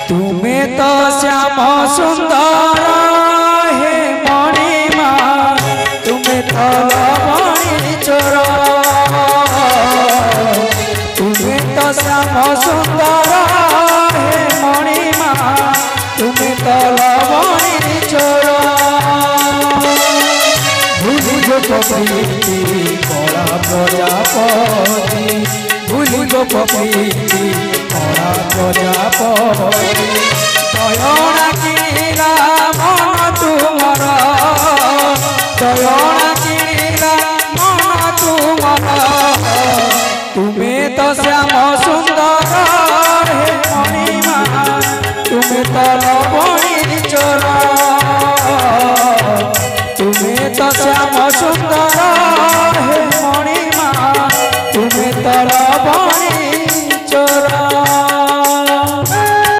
तुम्हें तो श्याम सुंदर हे मणिमा तुम्हें तो लवणी चोर तुम्हें तो श्याम सुंदर हे मणिमा तुम्हें तो लवणी चोर भूलिगो प्रकृति कला प्रजापति भूलिगो प्रकृति कला प्रजापति दयना किला मन तुमर दयना किला मन तुमर तुम्हें तो श्याम सुंदर हे मणिमा तुम्हें तो